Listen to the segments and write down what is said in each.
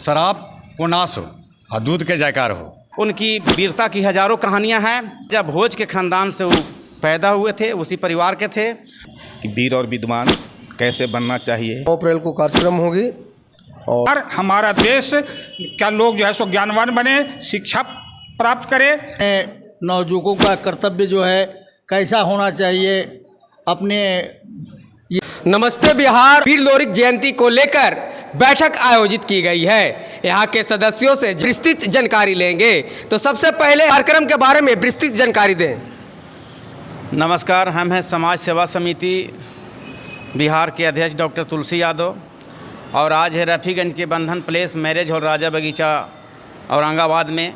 शराब को नाश हो और दूध के जयकार हो। उनकी वीरता की हजारों कहानियां हैं। जब भोज के खानदान से वो पैदा हुए थे, उसी परिवार के थे। कि वीर और विद्वान कैसे बनना चाहिए। 9 अप्रैल को कार्यक्रम होगी और हमारा देश का लोग जो है सो ज्ञानवान बने, शिक्षा प्राप्त करे। नवयुवकों का कर्तव्य जो है कैसा होना चाहिए अपने। नमस्ते बिहार वीर लोरिक जयंती को लेकर बैठक आयोजित की गई है। यहाँ के सदस्यों से विस्तृत जानकारी लेंगे। तो सबसे पहले कार्यक्रम के बारे में विस्तृत जानकारी दें। नमस्कार, हम हैं समाज सेवा समिति बिहार के अध्यक्ष डॉक्टर तुलसी यादव और आज है रफ़ीगंज के बंधन प्लेस मैरिज हॉल राजा बगीचा औरंगाबाद में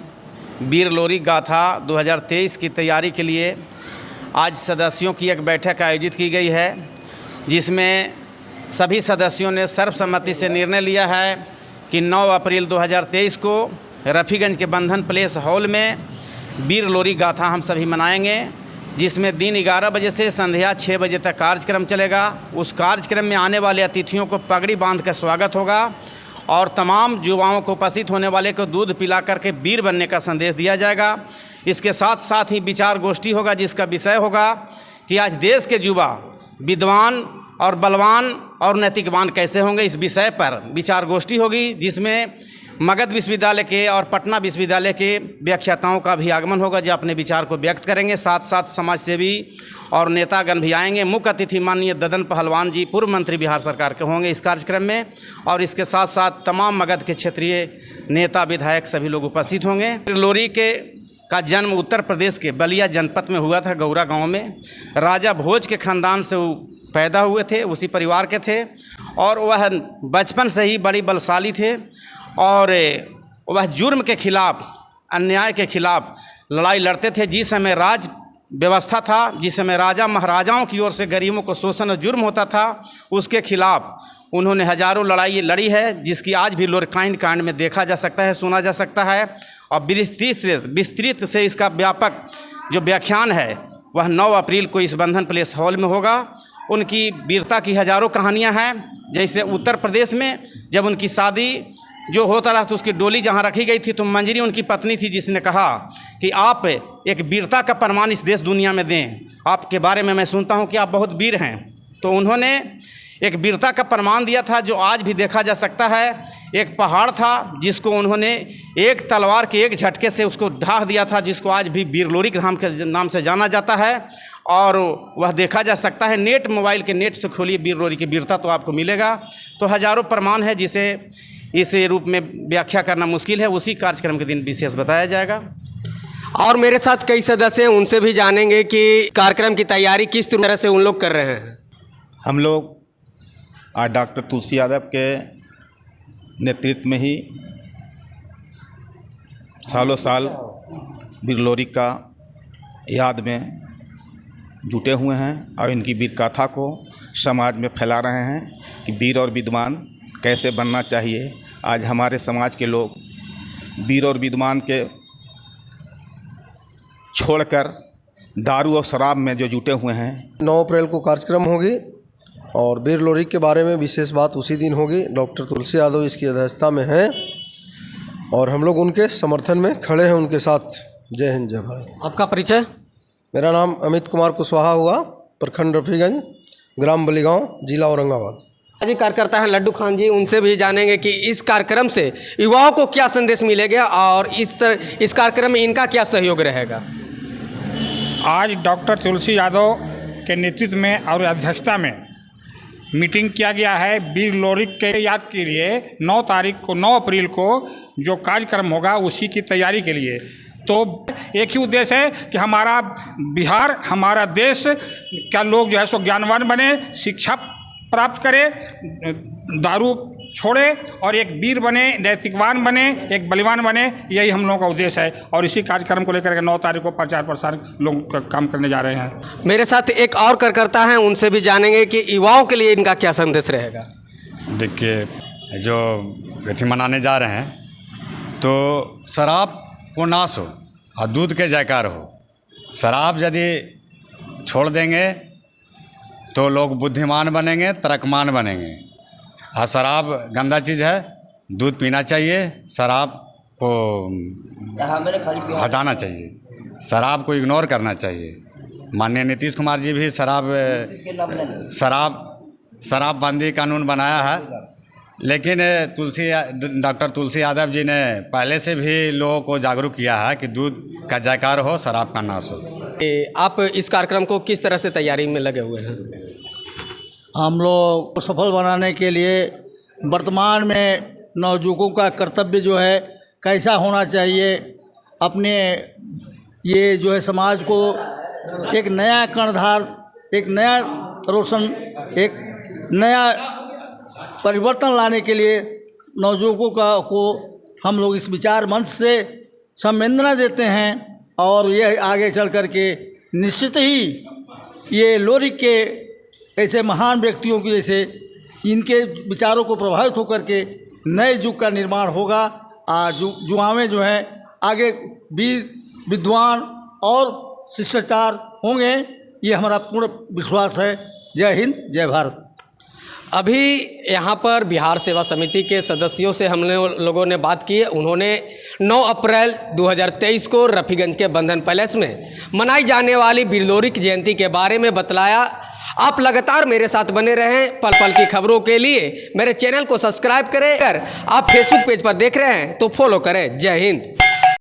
वीर लोरिक गाथा 2023 की तैयारी के लिए आज सदस्यों की एक बैठक आयोजित की गई है, जिसमें सभी सदस्यों ने सर्वसम्मति से निर्णय लिया है कि 9 अप्रैल 2023 को रफ़ीगंज के बंधन प्लेस हॉल में वीर लोरिक गाथा हम सभी मनाएंगे, जिसमें दिन 11 बजे से संध्या 6 बजे तक कार्यक्रम चलेगा। उस कार्यक्रम में आने वाले अतिथियों को पगड़ी बांध कर स्वागत होगा और तमाम युवाओं को उपस्थित होने वाले को दूध पिला करके वीर बनने का संदेश दिया जाएगा। इसके साथ साथ ही विचार गोष्ठी होगा, जिसका विषय होगा कि आज देश के युवा विद्वान और बलवान और नैतिकवान कैसे होंगे। इस विषय पर विचार गोष्ठी होगी, जिसमें मगध विश्वविद्यालय के और पटना विश्वविद्यालय के व्याख्याताओं का भी आगमन होगा, जो अपने विचार को व्यक्त करेंगे। साथ साथ समाजसेवी और नेतागण भी आएंगे। मुख्य अतिथि माननीय ददन पहलवान जी, पूर्व मंत्री बिहार सरकार के होंगे इस कार्यक्रम में। और इसके साथ साथ तमाम मगध के क्षेत्रीय नेता विधायक सभी लोग उपस्थित होंगे। लोरिक का जन्म उत्तर प्रदेश के बलिया जनपद में हुआ था, गौरा गाँव में। राजा भोज के खानदान से वो पैदा हुए थे, उसी परिवार के थे और वह बचपन से ही बड़ी बलशाली थे और वह जुर्म के खिलाफ, अन्याय के खिलाफ लड़ाई लड़ते थे। जिस समय राज व्यवस्था था, जिस समय राजा महाराजाओं की ओर से गरीबों को शोषण और जुर्म होता था, उसके खिलाफ उन्होंने हजारों लड़ाई लड़ी है, जिसकी आज भी लोरकांड कांड में देखा जा सकता है, सुना जा सकता है। और विस्तृत से इसका व्यापक जो व्याख्यान है वह 9 अप्रैल को इस बंधन प्लेस हॉल में होगा। उनकी वीरता की हजारों कहानियां हैं। जैसे उत्तर प्रदेश में जब उनकी शादी जो होता रहा तो उसकी डोली जहां रखी गई थी, तो मंजरी उनकी पत्नी थी, जिसने कहा कि आप एक वीरता का प्रमाण इस देश दुनिया में दें। आपके बारे में मैं सुनता हूं कि आप बहुत वीर हैं। तो उन्होंने एक वीरता का प्रमाण दिया था, जो आज भी देखा जा सकता है। एक पहाड़ था जिसको उन्होंने एक तलवार के एक झटके से उसको ढा दिया था, जिसको आज भी वीर लोरिक धाम के नाम से जाना जाता है। और वह देखा जा सकता है, नेट मोबाइल के नेट से खोलिए वीर लोरिक की वीरता तो आपको मिलेगा। तो हजारों प्रमाण है, जिसे इस रूप में व्याख्या करना मुश्किल है। उसी कार्यक्रम के दिन विशेष बताया जाएगा। और मेरे साथ कई सदस्य हैं, उनसे भी जानेंगे कि कार्यक्रम की तैयारी किस तरह से उन लोग कर रहे हैं। हम लोग आज डॉक्टर तुलसी यादव के नेतृत्व में ही सालों साल वीर लोरिक का याद में जुटे हुए हैं और इनकी वीर गाथा को समाज में फैला रहे हैं कि वीर और विद्वान कैसे बनना चाहिए। आज हमारे समाज के लोग वीर और विद्वान के छोड़कर दारू और शराब में जो जुटे हुए हैं। 9 अप्रैल को कार्यक्रम होगी और वीर लोरिक के बारे में विशेष बात उसी दिन होगी। डॉक्टर तुलसी यादव इसकी अध्यक्षता में हैं और हम लोग उनके समर्थन में खड़े हैं, उनके साथ। जय हिंद, जय भारत। आपका परिचय? मेरा नाम अमित कुमार कुशवाहा हुआ, प्रखंड रफ़ीगंज, ग्राम बलिगांव, जिला औरंगाबाद। आज कार्यकर्ता हैं लड्डू खान जी, उनसे भी जानेंगे कि इस कार्यक्रम से युवाओं को क्या संदेश मिलेगा और इस कार्यक्रम में इनका क्या सहयोग रहेगा। आज डॉक्टर तुलसी यादव के नेतृत्व में और अध्यक्षता में मीटिंग किया गया है वीर लोरिक के याद के लिए। 9 अप्रैल को जो कार्यक्रम होगा उसी की तैयारी के लिए। तो एक ही उद्देश्य है कि हमारा बिहार, हमारा देश का लोग जो है सो ज्ञानवान बने, शिक्षा प्राप्त करे, दारू छोड़े और एक वीर बने, नैतिकवान बने, एक बलवान बने। यही हम लोगों का उद्देश्य है और इसी कार्यक्रम को लेकर के 9 तारीख को प्रचार प्रसार लोग काम करने जा रहे हैं। मेरे साथ एक और कार्यकर्ता हैं, उनसे भी जानेंगे कि युवाओं के लिए इनका क्या संदेश रहेगा। देखिए, जो व्यक्ति मनाने जा रहे हैं तो शराब को नाश हो और दूध के जयकार हो। शराब यदि छोड़ देंगे तो लोग बुद्धिमान बनेंगे, तरकमान बनेंगे। और शराब गंदा चीज़ है दूध पीना चाहिए, शराब को हटाना चाहिए, शराब को इग्नोर करना चाहिए। माननीय नीतीश कुमार जी भी शराबबंदी कानून बनाया है, लेकिन डॉक्टर तुलसी यादव जी ने पहले से भी लोगों को जागरूक किया है कि दूध का जयकार हो, शराब का नाश हो। आप इस कार्यक्रम को किस तरह से तैयारी में लगे हुए हैं? हम लोग को सफल बनाने के लिए वर्तमान में नवयुवकों का कर्तव्य जो है कैसा होना चाहिए, अपने ये जो है समाज को एक नया कर्णधार, एक नया रोशन, एक नया परिवर्तन लाने के लिए नवयुवकों को हम लोग इस विचार मंच से संवेदना देते हैं और यह आगे चल कर के निश्चित ही ये लोरिक के ऐसे महान व्यक्तियों की जैसे इनके विचारों को प्रभावित होकर के नए युग का निर्माण होगा। आज युवाएं जो हैं आगे वीर विद्वान और शिष्टाचार होंगे, ये हमारा पूर्ण विश्वास है। जय हिंद, जय भारत। अभी यहाँ पर बिहार सेवा समिति के सदस्यों से हम लोगों ने बात की है। उन्होंने 9 अप्रैल 2023 को रफीगंज के बंधन पैलेस में मनाई जाने वाली बीर लोरिक जयंती के बारे में बतलाया। आप लगातार मेरे साथ बने रहें। पल पल की खबरों के लिए मेरे चैनल को सब्सक्राइब करें। अगर आप फेसबुक पेज पर देख रहे हैं तो फॉलो करें। जय हिंद।